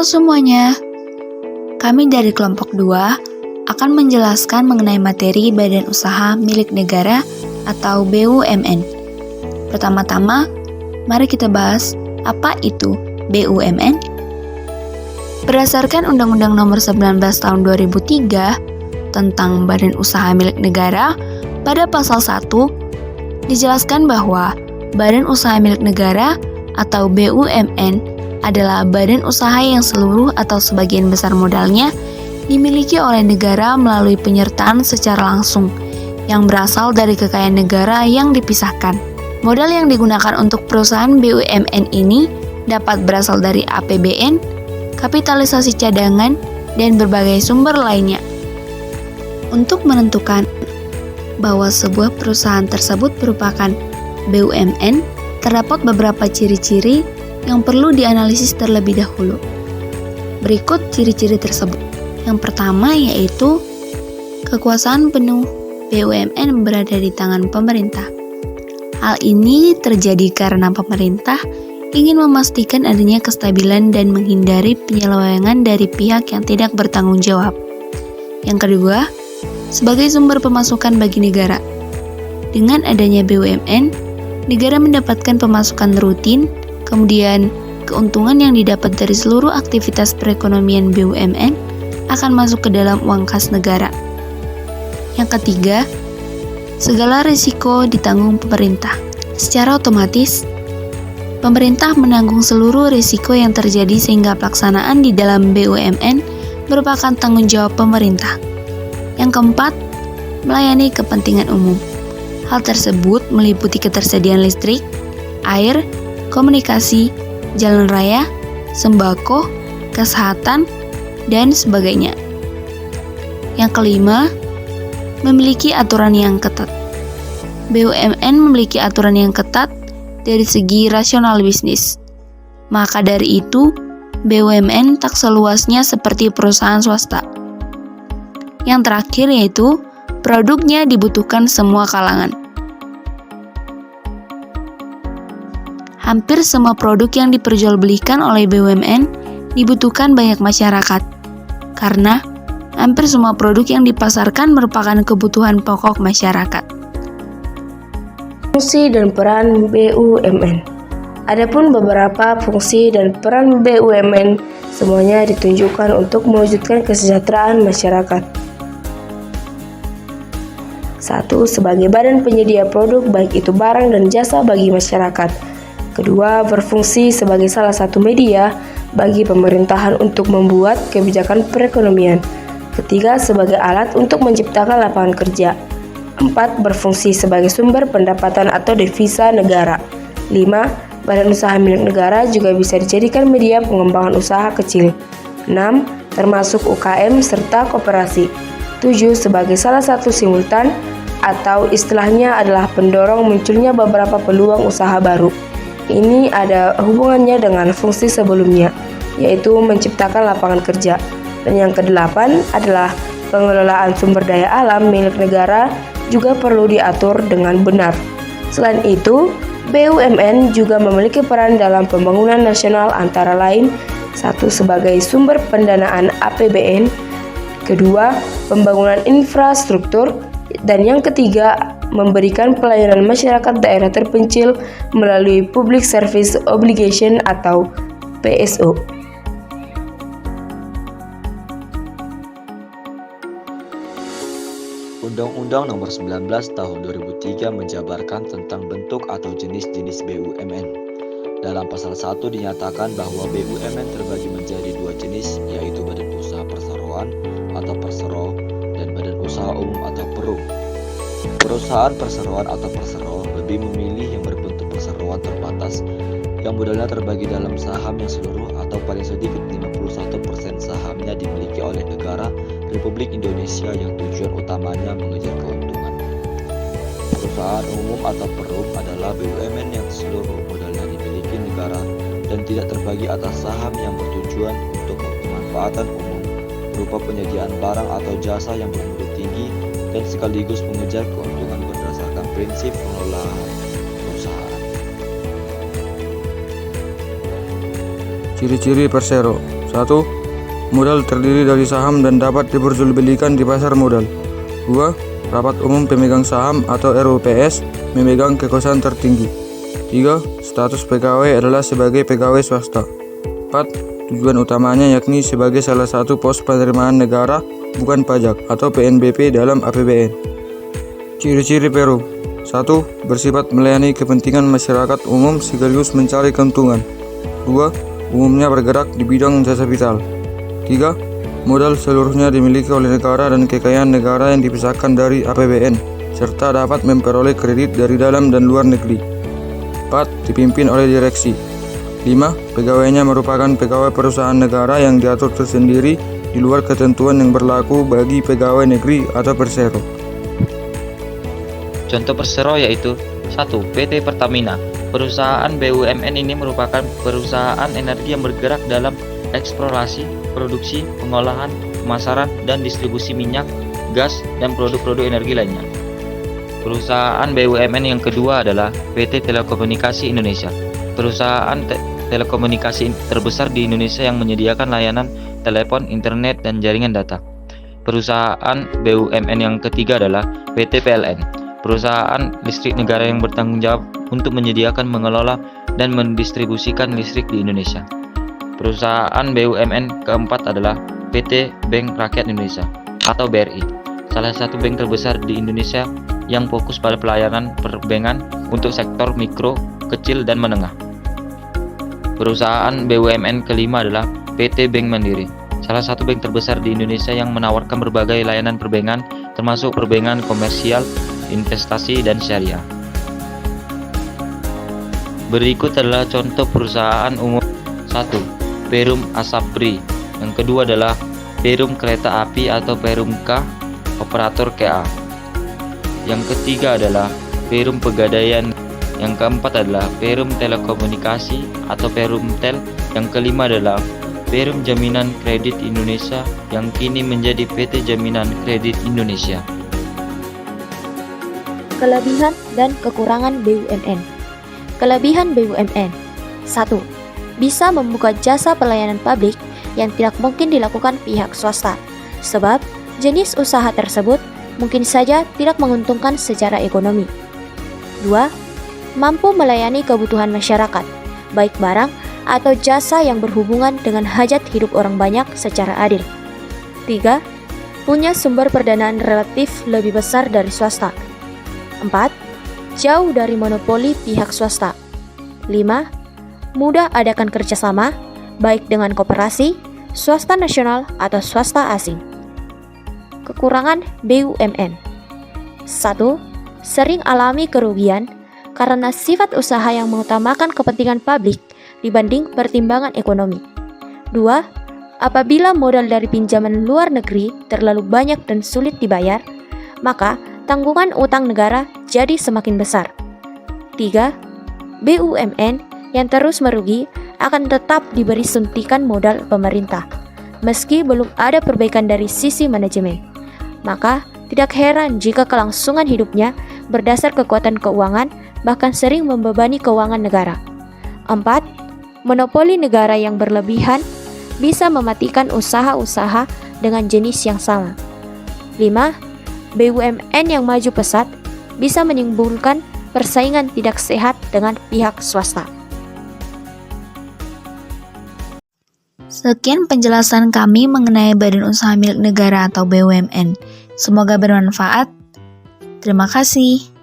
semuanya, kami dari kelompok 2 akan menjelaskan mengenai materi Badan Usaha Milik Negara atau BUMN. Pertama-tama, mari kita bahas apa itu BUMN. Berdasarkan Undang-Undang Nomor 19 Tahun 2003 tentang Badan Usaha Milik Negara, pada pasal 1 dijelaskan bahwa Badan Usaha Milik Negara atau BUMN adalah badan usaha yang seluruh atau sebagian besar modalnya dimiliki oleh negara melalui penyertaan secara langsung yang berasal dari kekayaan negara yang dipisahkan. Modal yang digunakan untuk perusahaan BUMN ini dapat berasal dari APBN, kapitalisasi cadangan, dan berbagai sumber lainnya. Untuk menentukan bahwa sebuah perusahaan tersebut merupakan BUMN, terdapat beberapa ciri-ciri yang perlu dianalisis terlebih dahulu. Berikut ciri-ciri tersebut. Yang pertama yaitu kekuasaan penuh BUMN berada di tangan pemerintah. Hal ini terjadi karena pemerintah ingin memastikan adanya kestabilan dan menghindari penyelewengan dari pihak yang tidak bertanggung jawab. Yang kedua, sebagai sumber pemasukan bagi negara. Dengan adanya BUMN, negara mendapatkan pemasukan rutin. Kemudian, keuntungan yang didapat dari seluruh aktivitas perekonomian BUMN akan masuk ke dalam uang kas negara. Yang ketiga, segala risiko ditanggung pemerintah. Secara otomatis, pemerintah menanggung seluruh risiko yang terjadi sehingga pelaksanaan di dalam BUMN merupakan tanggung jawab pemerintah. Yang keempat, melayani kepentingan umum. Hal tersebut meliputi ketersediaan listrik, air, komunikasi, jalan raya, sembako, kesehatan, dan sebagainya. Yang kelima, memiliki aturan yang ketat. BUMN memiliki aturan yang ketat dari segi rasional bisnis. Maka dari itu, BUMN tak seluasnya seperti perusahaan swasta. Yang terakhir yaitu, produknya dibutuhkan semua kalangan. Hampir semua produk yang diperjualbelikan oleh BUMN dibutuhkan banyak masyarakat, karena hampir semua produk yang dipasarkan merupakan kebutuhan pokok masyarakat. Fungsi dan peran BUMN. Adapun beberapa fungsi dan peran BUMN semuanya ditunjukkan untuk mewujudkan kesejahteraan masyarakat. 1. Sebagai badan penyedia produk baik itu barang dan jasa bagi masyarakat. Kedua, berfungsi sebagai salah satu media bagi pemerintahan untuk membuat kebijakan perekonomian. Ketiga, sebagai alat untuk menciptakan lapangan kerja. 4. Berfungsi sebagai sumber pendapatan atau devisa negara. 5. Badan usaha milik negara juga bisa dijadikan media pengembangan usaha kecil. 6. Termasuk UKM serta koperasi. 7. Sebagai salah satu simultan atau istilahnya adalah pendorong munculnya beberapa peluang usaha baru. Ini ada hubungannya dengan fungsi sebelumnya, yaitu menciptakan lapangan kerja. Dan yang kedelapan adalah pengelolaan sumber daya alam milik negara juga perlu diatur dengan benar. Selain itu, BUMN juga memiliki peran dalam pembangunan nasional antara lain 1. Sebagai sumber pendanaan APBN, kedua, pembangunan infrastruktur, dan yang ketiga, memberikan pelayanan masyarakat daerah terpencil melalui Public Service Obligation atau PSO. Undang-Undang Nomor 19 Tahun 2003 menjabarkan tentang bentuk atau jenis-jenis BUMN. Dalam pasal 1 dinyatakan bahwa BUMN terbagi menjadi dua jenis, yaitu Badan Usaha Perseroan atau Persero dan Badan Usaha Umum atau Perum. Perusahaan perseroan atau persero lebih memilih yang berbentuk perseroan terbatas yang modalnya terbagi dalam saham yang seluruh atau paling sedikit 51% sahamnya dimiliki oleh negara Republik Indonesia yang tujuan utamanya mengejar keuntungan. Perusahaan umum atau perum adalah BUMN yang seluruh modalnya dimiliki negara dan tidak terbagi atas saham yang bertujuan untuk kemanfaatan umum berupa penyediaan barang atau jasa yang bermutu tinggi dan sekaligus mengejar keuntungan berdasarkan prinsip pengelolaan perusahaan. Ciri-ciri persero. 1. Modal terdiri dari saham dan dapat diperjualbelikan di pasar modal. 2. Rapat umum pemegang saham atau RUPS memegang kekuasaan tertinggi. 3. Status pegawai adalah sebagai pegawai swasta. 4. Tujuan utamanya yakni sebagai salah satu pos penerimaan negara bukan pajak atau PNBP dalam APBN. Ciri-ciri Perum. 1. Bersifat melayani kepentingan masyarakat umum sekaligus mencari keuntungan. 2. Umumnya bergerak di bidang jasa vital. 3. Modal seluruhnya dimiliki oleh negara dan kekayaan negara yang dipisahkan dari APBN, serta dapat memperoleh kredit dari dalam dan luar negeri. 4. Dipimpin oleh direksi. 5. Pegawainya merupakan pegawai perusahaan negara yang diatur tersendiri di luar ketentuan yang berlaku bagi pegawai negeri atau persero. Contoh persero yaitu 1. PT Pertamina. Perusahaan BUMN ini merupakan perusahaan energi yang bergerak dalam eksplorasi, produksi, pengolahan, pemasaran, dan distribusi minyak, gas, dan produk-produk energi lainnya. Perusahaan BUMN yang kedua adalah PT Telekomunikasi Indonesia. Perusahaan telekomunikasi terbesar di Indonesia yang menyediakan layanan telepon, internet, dan jaringan data. Perusahaan BUMN yang ketiga adalah PT PLN. Perusahaan listrik negara yang bertanggung jawab untuk menyediakan, mengelola, dan mendistribusikan listrik di Indonesia. Perusahaan BUMN keempat adalah PT Bank Rakyat Indonesia atau BRI, salah satu bank terbesar di Indonesia yang fokus pada pelayanan perbankan untuk sektor mikro, kecil, dan menengah. Perusahaan BUMN kelima adalah PT Bank Mandiri, salah satu bank terbesar di Indonesia yang menawarkan berbagai layanan perbankan termasuk perbankan komersial, investasi, dan syariah. Berikut adalah contoh perusahaan umum. 1. Perum Asabri. Yang kedua adalah Perum Kereta Api atau Perumka, operator KA. Yang ketiga adalah Perum Pegadaian. Yang keempat adalah Perum Telekomunikasi atau Perumtel. Yang kelima adalah Perum Jaminan Kredit Indonesia yang kini menjadi PT Jaminan Kredit Indonesia. Kelebihan dan kekurangan BUMN. Kelebihan BUMN. 1. Bisa membuka jasa pelayanan publik yang tidak mungkin dilakukan pihak swasta, sebab jenis usaha tersebut mungkin saja tidak menguntungkan secara ekonomi. 2. Mampu melayani kebutuhan masyarakat, baik barang atau jasa yang berhubungan dengan hajat hidup orang banyak secara adil. 3. Punya sumber perdanaan relatif lebih besar dari swasta. 4. Jauh dari monopoli pihak swasta. 5. Mudah adakan kerjasama, baik dengan koperasi, swasta nasional atau swasta asing. Kekurangan BUMN. 1. Sering alami kerugian karena sifat usaha yang mengutamakan kepentingan publik dibanding pertimbangan ekonomi. 2. Apabila modal dari pinjaman luar negeri terlalu banyak dan sulit dibayar, maka tanggungan utang negara jadi semakin besar. 3. BUMN yang terus merugi akan tetap diberi suntikan modal pemerintah, meski belum ada perbaikan dari sisi manajemen. Maka, tidak heran jika kelangsungan hidupnya berdasar kekuatan keuangan bahkan sering membebani keuangan negara. 4. Monopoli negara yang berlebihan bisa mematikan usaha-usaha dengan jenis yang sama. 5. BUMN yang maju pesat bisa menimbulkan persaingan tidak sehat dengan pihak swasta. Sekian penjelasan kami mengenai Badan Usaha Milik Negara atau BUMN. Semoga bermanfaat. Terima kasih.